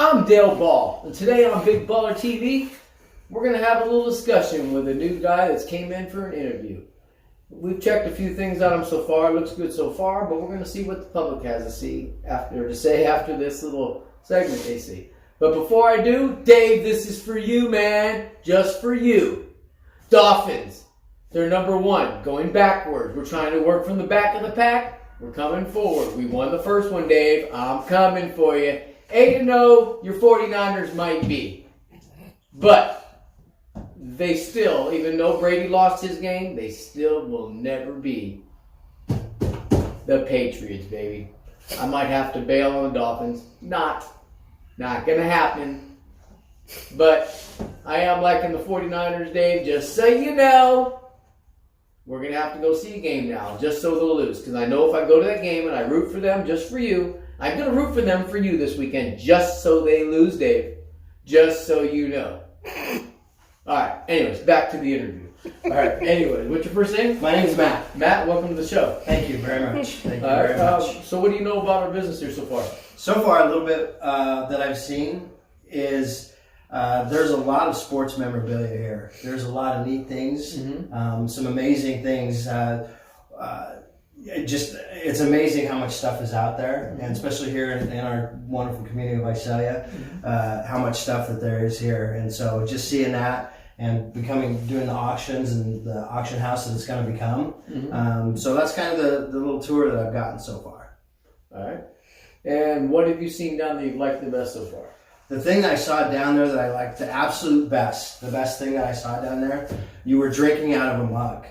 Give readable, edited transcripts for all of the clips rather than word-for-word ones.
I'm Dale Ball, and today on Big Baller TV, we're going to have a little discussion with a new guy that's came in for an interview. We've checked a few things on him so far. It looks good so far, but we're going to see what the public has to say after this little segment they see. But before I do, Dave, this is for you, man. Just for you. Dolphins. They're number one, going backwards. We're trying to work from the back of the pack. We're coming forward. We won the first one, Dave. I'm coming for you. 8-0, your 49ers might be. But they still, even though Brady lost his game, they still will never be the Patriots, baby. I might have to bail on the Dolphins. Not going to happen. But I am liking the 49ers, Dave. Just so you know, we're going to have to go see a game now, just so they'll lose. Because I know if I go to that game and I root for them just for you, I'm going to root for them for you this weekend, just so they lose, Dave. Just so you know. All right. Anyways, back to the interview. All right. Anyways, what's your first name? My name is Matt. Matt, welcome to the show. Thank you very much. Thank you very much. So what do you know about our business here so far? So far, a little bit that I've seen is there's a lot of sports memorabilia here. There's a lot of neat things, some amazing things. It's amazing how much stuff is out there, and especially here in our wonderful community of Visalia, how much stuff that there is here. And so just seeing that and doing the auctions and the auction house that it's going to become. So that's kind of the little tour that I've gotten so far. All right. And what have you seen down there you liked the best so far? The thing that I saw down there that I liked the absolute best, the best thing that I saw down there, you were drinking out of a mug,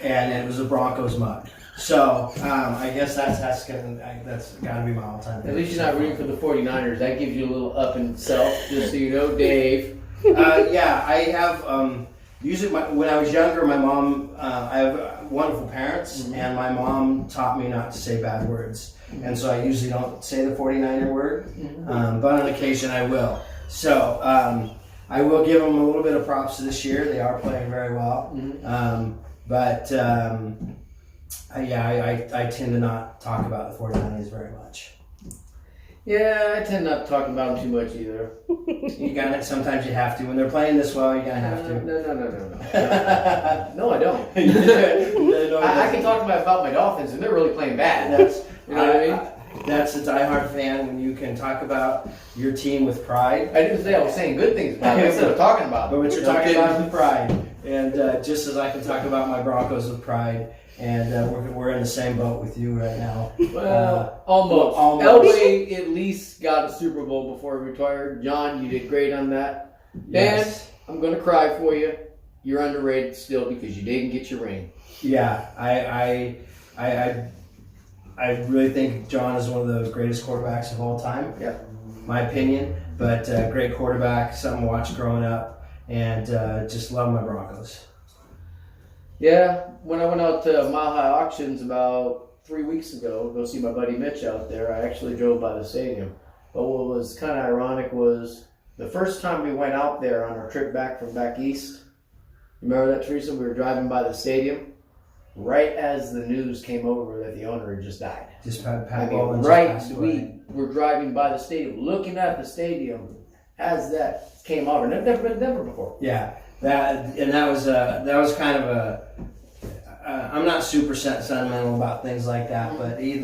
and it was a Broncos mug. So I guess that's got to be my all-time favorite. At least you're not rooting for the 49ers. That gives you a little up in self, just so you know, Dave. Yeah, I have. Usually, when I was younger, my mom. I have wonderful parents, and my mom taught me not to say bad words, and so I usually don't say the 49er word, but on occasion I will. So I will give them a little bit of props this year. They are playing very well, but. I tend to not talk about the 49ers very much. Yeah, I tend not to talk about them too much either. You got it. Sometimes you have to. When they're playing this well, you're going to have to. No. No, I don't. I can talk about my Dolphins, and they're really playing bad. You know what I mean? That's a diehard fan when you can talk about your team with pride. I didn't say I was saying good things about it instead of talking about them. But what you're talking about with pride. And just as I can talk about my Broncos with pride. And we're in the same boat with you right now. Well, almost. Elway at least got a Super Bowl before he retired. John, you did great on that. Yes. Dan, I'm going to cry for you. You're underrated still because you didn't get your ring. Yeah, I really think John is one of the greatest quarterbacks of all time. Yeah, my opinion. But great quarterback, something to watch growing up, and just love my Broncos. Yeah, when I went out to Mile High Auctions about 3 weeks ago, go see my buddy Mitch out there, I actually drove by the stadium. But what was kind of ironic was the first time we went out there on our trip back from back east, remember that, Teresa? We were driving by the stadium right as the news came over that the owner had just died. We were driving by the stadium, looking at the stadium as that came over. And I've never been there before. Yeah. That was kind of a. I'm not super sentimental about things like that, but he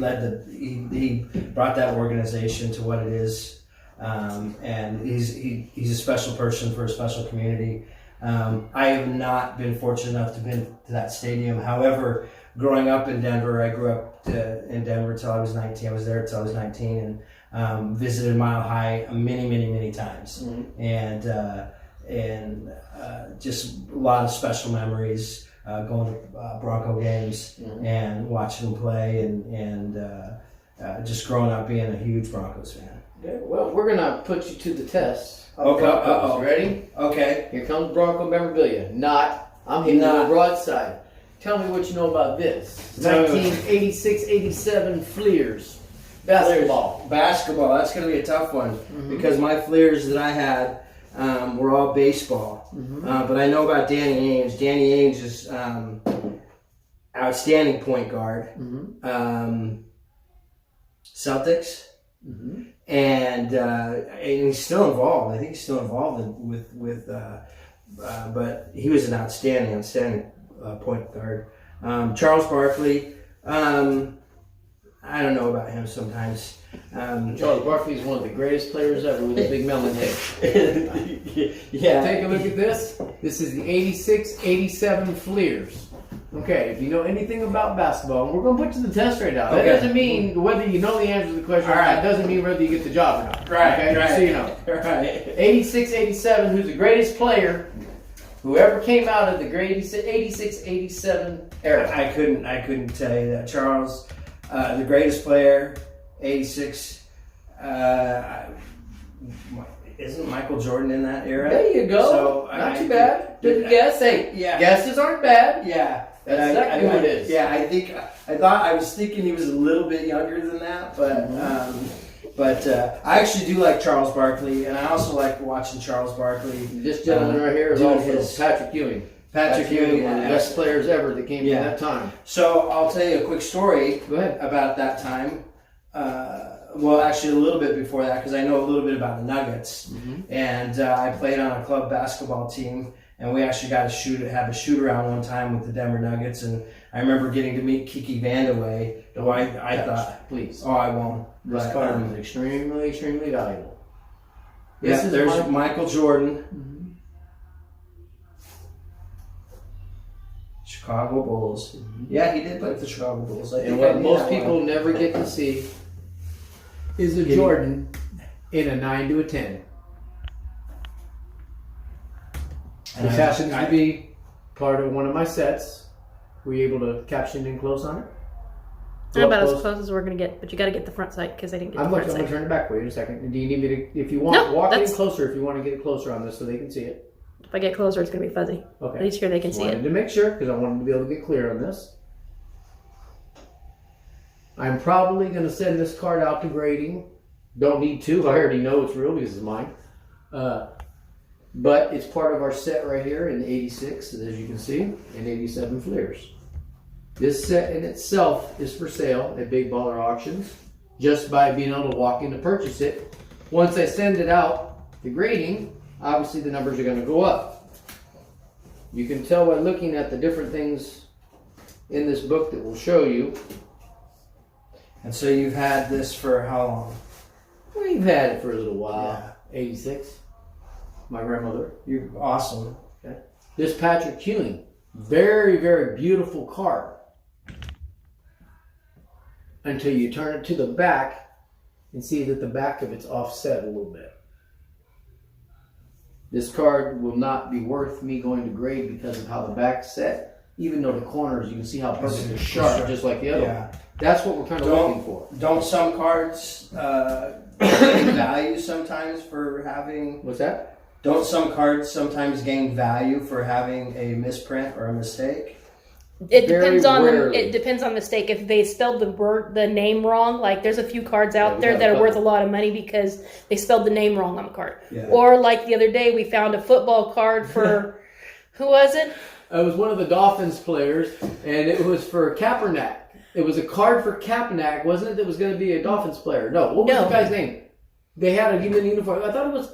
brought that organization to what it is, and he's a special person for a special community. I have not been fortunate enough to been to that stadium. However, growing up in Denver, I grew up in Denver till I was 19. I was there till I was 19, and visited Mile High many times, and just a lot of special memories going to Bronco games and watching them play, and just growing up being a huge Broncos fan. Okay, well, we're going to put you to the test. Okay. Ready? Okay. Here comes Bronco memorabilia. I'm hitting you on the broadside. Tell me what you know about this. 1986-87 Fleers. Basketball. That's going to be a tough one because my Fleers that I had were all baseball. But I know about Danny Ainge. Danny Ainge is outstanding point guard. Celtics. And and he's still involved. I think he's still involved but he was an outstanding point guard. Charles Barkley. I don't know about him sometimes. Charles Barkley is one of the greatest players ever with a big melon head. Yeah. Take a look at this. This is the 86-87 Fleers. Okay, if you know anything about basketball, we're going to put you to the test right now. That Okay. doesn't mean whether you know the answer to the question or not. It doesn't mean whether you get the job or not. Right, Okay? right. So you know. Right. 86-87, who's the greatest player who ever came out of the great 86-87 era. I couldn't tell you that. Charles, the greatest player, 86. Isn't Michael Jordan in that era? There you go. So, not too bad. Good guess. Hey, guesses aren't bad. Yeah. That's exactly what it is. Yeah, I was thinking he was a little bit younger than that, but I actually do like Charles Barkley, and I also like watching Charles Barkley. This gentleman right here is doing also Patrick Ewing. Patrick Ewing, one of the best players ever that came in that time. So I'll tell you a quick story Go ahead. about that time. Well, actually, a little bit before that, because I know a little bit about the Nuggets, and I played on a club basketball team, and we actually got to have a shoot around one time with the Denver Nuggets, and I remember getting to meet Kiki Vandeweghe, who I thought, please. oh, I won't. This But, card is extremely, extremely valuable. Yeah, This is there's Michael Jordan, Chicago Bulls. Yeah, he did play with the Chicago Bulls. And what most people never get to see is a Jordan in a 9 to a 10. Which happens to be part of one of my sets. Were you able to caption in close on it? Not about as close as we're going to get, but you got to get the front sight because I didn't get the front I'm going to sight. turn it back for you in a second. Do you need me to, if you want, walk in closer if you want to get it closer on this so they can see it. If I get closer, it's going to be fuzzy. Okay. At least here they can Just see wanted it. to make sure because I wanted to be able to get clear on this. I'm probably going to send this card out to grading. Don't need to. I already know it's real because it's mine. But it's part of our set right here in 86, as you can see, and 87 Fleers. This set in itself is for sale at Big Baller Auctions just by being able to walk in to purchase it. Once I send it out to grading, obviously the numbers are going to go up. You can tell by looking at the different things in this book that will show you. And so you've had this for how long? We've had it for a little while. 86. My grandmother. You're awesome. Okay. This Patrick Ewing, very, very beautiful card. Until you turn it to the back and see that the back of it's offset a little bit. This card will not be worth me going to grade because of how the back's set. Even though the corners, you can see how perfect they're sharp, just like the other one. That's what we're kind of looking for. Don't some cards gain value sometimes for having... What's that? Don't some cards sometimes gain value for having a misprint or a mistake? It Very depends on rarely. it depends on the stake. If they spelled the name wrong, like there's a few cards out we there got that a are worth a couple. lot of money because they spelled the name wrong on the card. Yeah. Or like the other day, we found a football card for who was it? It was one of the Dolphins players, and it was for Kaepernick. It was a card for Kaepernick, wasn't it? That was going to be a Dolphins player. No, what was the guy's name? They had a human uniform. I thought it was.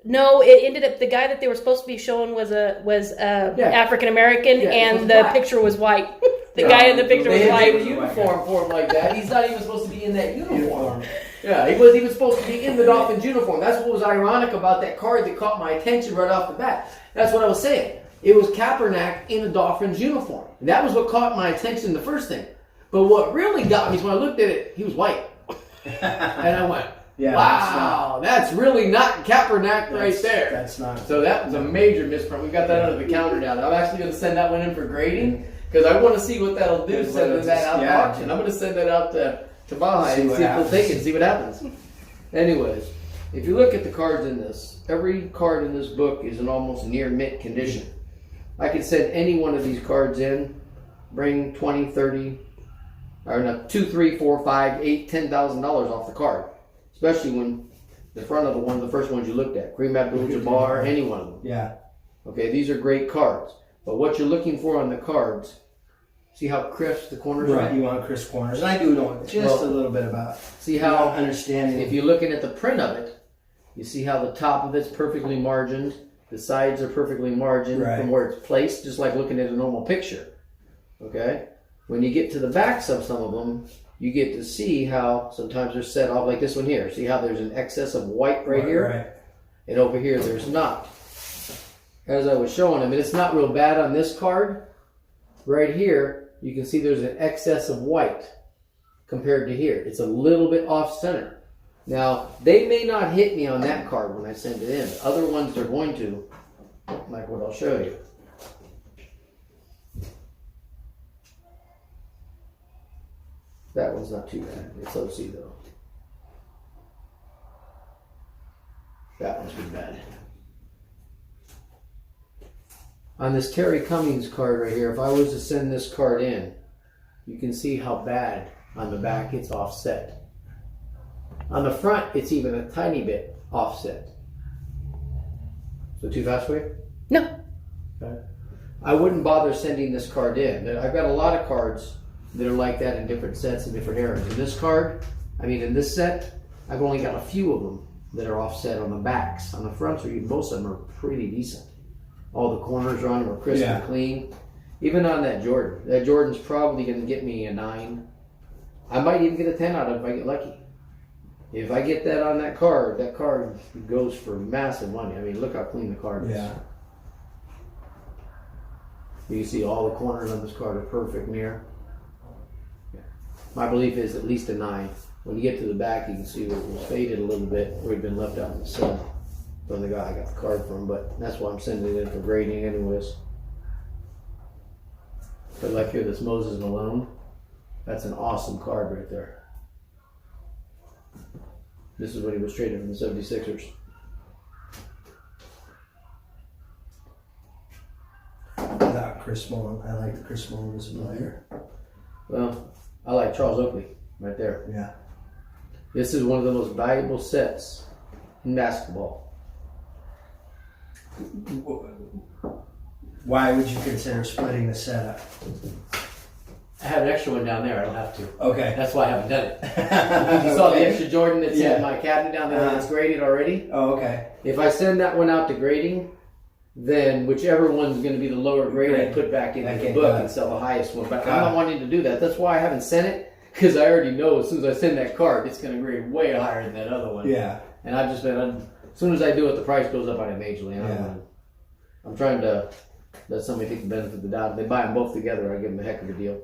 No, it ended up the guy that they were supposed to be showing was African American, Yeah, it and was the black. picture was white. The guy in the picture was They white. had a uniform for him like that. He's not even supposed to be in that uniform. Yeah, he wasn't even supposed to be in the Dolphins uniform. That's what was ironic about that card that caught my attention right off the bat. That's what I was saying. It was Kaepernick in a Dolphins uniform. And that was what caught my attention the first thing. But what really got me is when I looked at it, he was white. And I went, Yeah, wow, that's really not Kaepernick right there. That's not. So that was a major misprint. We got that under the counter now. I'm actually going to send that one in for grading because I want to see what that'll do. Sending that out to auction. I'm going to send that out to Baja and see if they'll take it and see what happens. Anyways, if you look at the cards in this, every card in this book is in almost near mint condition. I could send any one of these cards in, bring 20, 30, or no, 2, 3, 4, 5, 8, $10,000 off the card. Especially when the front of the first ones you looked at, Kareem Abdul-Jabbar, any one of them. Yeah. Okay, these are great cards. But what you're looking for on the cards See how crisp the corners Right, are? you want crisp corners. And I do know just a little bit about See how, understanding. if you're looking at the print of it, you see how the top of it's perfectly margined, the sides are perfectly margined Right. from where it's placed, just like looking at a normal picture. Okay? When you get to the backs of some of them, you get to see how sometimes they're set off like this one here. See how there's an excess of white right here? Right. And over here there's not. As I was showing him, and it's not real bad on this card. Right here, you can see there's an excess of white compared to here. It's a little bit off center. Now, they may not hit me on that card when I send it in. Other ones they're going to, like what I'll show you. That one's not too bad. It's OC though. That one's pretty bad. On this Terry Cummings card right here, if I was to send this card in, you can see how bad on the back it's offset. On the front, it's even a tiny bit offset. So too fast for you? No. Okay. I wouldn't bother sending this card in. I've got a lot of cards that are like that in different sets and different eras. In this card, in this set, I've only got a few of them that are offset on the backs. On the fronts, most of them are pretty decent. All the corners on them are crisp and clean. Even on that Jordan. That Jordan's probably going to get me a 9. I might even get a 10 out of it if I get lucky. If I get that on that card goes for massive money. Look how clean the card is. Yeah. You can see all the corners on this card are perfect near. My belief is at least a 9. When you get to the back, you can see it was faded a little bit, or had been left out in the sun from the guy I got the card from, but that's why I'm sending it in for grading anyways. But like here, this Moses Malone, that's an awesome card right there. This is when he was traded from the 76ers. Not Chris Mullin. I like Chris Mullin as a player. Well, I like Charles Oakley right there. Yeah. This is one of the most valuable sets in basketball. Why would you consider splitting the setup? I have an extra one down there. I don't have to. Okay. That's why I haven't done it. You saw the Okay. extra Jordan that's in my cabinet down there that's graded already. Oh, okay. If I send that one out to grading, then whichever one's going to be the lower grade, I put back into the book and sell the highest one. But I'm not wanting to do that. That's why I haven't sent it, because I already know as soon as I send that card, it's going to grade way higher than that other one. Yeah. And I've just been, as soon as I do it, the price goes up on it majorly. I'm trying to let somebody take the benefit of the doubt. If they buy them both together, I give them a heck of a deal.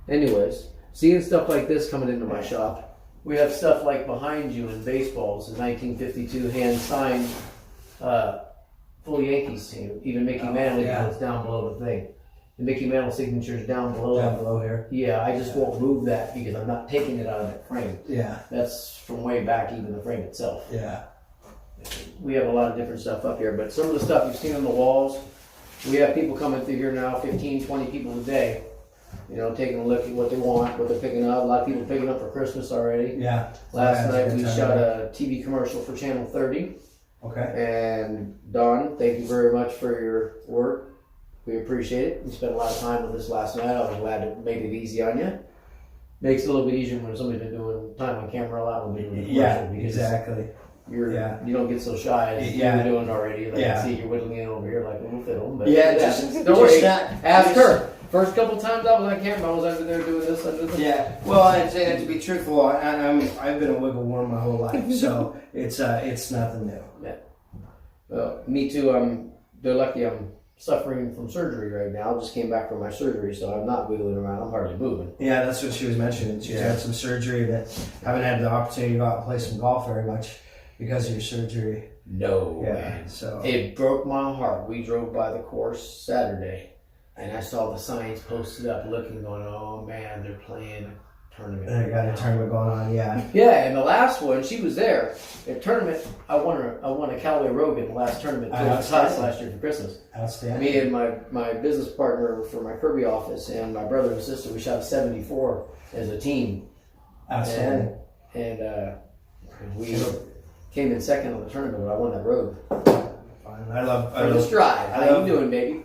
Anyways, seeing stuff like this coming into my shop, we have stuff like behind you in baseballs, the 1952 hand-signed full Yankees team. Even Mickey Mantle is down below the thing. The Mickey Mantle signature is down below. Down below here. Yeah, I just won't move that because I'm not taking it out of that frame. Yeah. That's from way back, even the frame itself. Yeah. We have a lot of different stuff up here, but some of the stuff you've seen on the walls, we have people coming through here now, 15, 20 people a day, taking a look at what they want, what they're picking up. A lot of people picking up for Christmas already. Yeah. Last night we shot a TV commercial for Channel 30. Okay. And Don, thank you very much for your work. We appreciate it. We spent a lot of time with this last night. I was glad to make it easy on you. Makes it a little bit easier when somebody's been doing time on camera a lot when they're doing the commercial. Exactly. You don't get so shy as you're doing already. Like, I see you're whittling in over here like a little fiddle. But don't worry. Ask her. First couple times I was on camera, I was under there doing this, under this. Yeah. Well, and to be truthful, I've been a wiggle worm my whole life, so it's nothing new. Yeah. Me too. They're lucky I'm suffering from surgery right now. I just came back from my surgery, so I'm not wiggling around. I'm hardly moving. Yeah, that's what she was mentioning. She's had some surgery that haven't had the opportunity to go out and play some golf very much because of your surgery. No, man. So it broke my heart. We drove by the course Saturday, and I saw the signs posted up, looking, going, "Oh man, they're playing a tournament." They got a tournament going on, yeah. Yeah, and the last one, she was there. The tournament, I won a Callaway Rogan the last tournament last year for Christmas. Outstanding. Me and my business partner for my Kirby office and my brother and sister, we shot a 74 as a team. Outstanding. And we came in second on the tournament, but I won that road. I love Drive. How you doing, baby?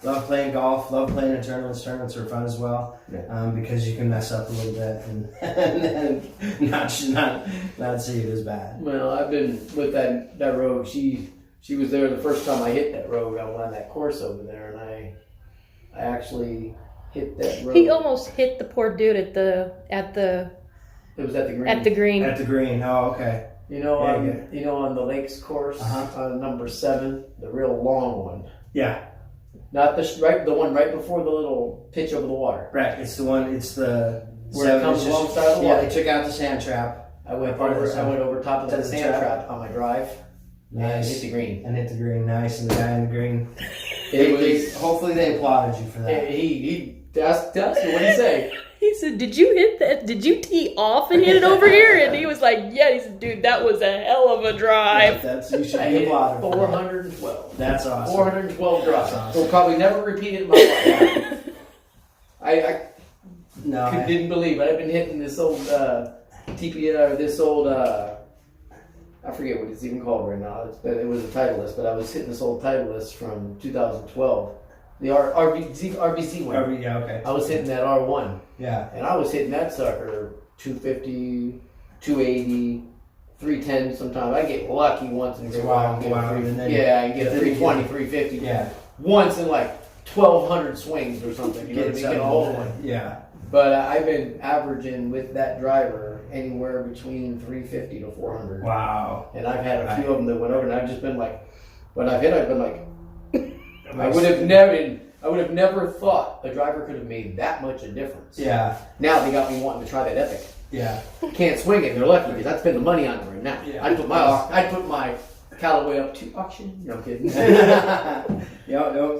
Love playing golf. Love playing in tournaments. Tournaments are fun as well, because you can mess up a little bit and not see it as bad. Well, I've been with that rogue. She was there the first time I hit that rogue. I won that course over there, and I actually hit that rogue. He almost hit the poor dude at the. It was at the green. At the green. At the green. Oh, okay. You know, on the Lakes course, on number 7, the real long one. Yeah. Not the one right before the little pitch over the water. Right. It's the one. It's the where it comes alongside the water. Yeah, they took out the sand trap. I went over top of that sand trap on my drive. Nice. And hit the green. Nice. And the guy in the green. Hopefully they applauded you for that. He asked us. What did he say? He said, "Did you hit that? Did you tee off and hit it over here?" And he was like, "Yeah." He said, "Dude, that was a hell of a drive." Yeah, you should be applauded. 412. That's awesome. 412 drives. Awesome. We'll probably never repeat it in my life. I didn't believe it. I've been hitting this old TPN or this old I forget what it's even called right now. It was a Titleist, but I was hitting this old Titleist from 2012. The RBC one. Yeah, okay. I was hitting that R1. Yeah. And I was hitting that sucker 250, 280, 310 sometimes. I get lucky once in a while. I get a 320, 350. Yeah. Once in like 1,200 swings or something. You know what I mean? Get a hold one. Yeah. But I've been averaging with that driver anywhere between 350 to 400. Wow. And I've had a few of them that went over, and I've just been like, when I've hit, I've been like, I would have never thought a driver could have made that much a difference. Yeah. Now they got me wanting to try that Epic. Yeah. Can't swing it. They're lucky because I'd spend the money on it right now. Yeah. I'd put my Callaway up to auction. No kidding.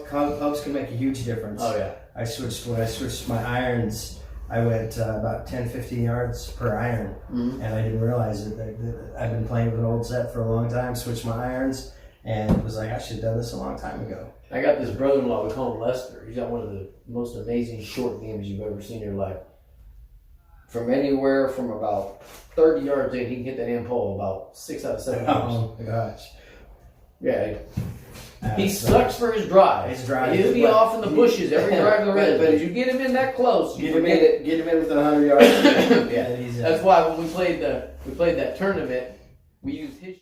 Clubs can make a huge difference. Oh yeah. When I switched my irons, I went about 10, 15 yards per iron, and I didn't realize it. I've been playing with an old set for a long time. Switched my irons, and it was like I should have done this a long time ago. I got this brother-in-law, we call him Lester. He's got one of the most amazing short games you've ever seen in your life. From anywhere from about 30 yards in, he can hit that damn pole about 6 out of 7 times. Oh my gosh. Yeah. He sucks for his drive. He'll be off in the bushes every drive there is. But if you get him in that close, get him in with 100 yards. Yeah. That's why when we played that tournament, we used his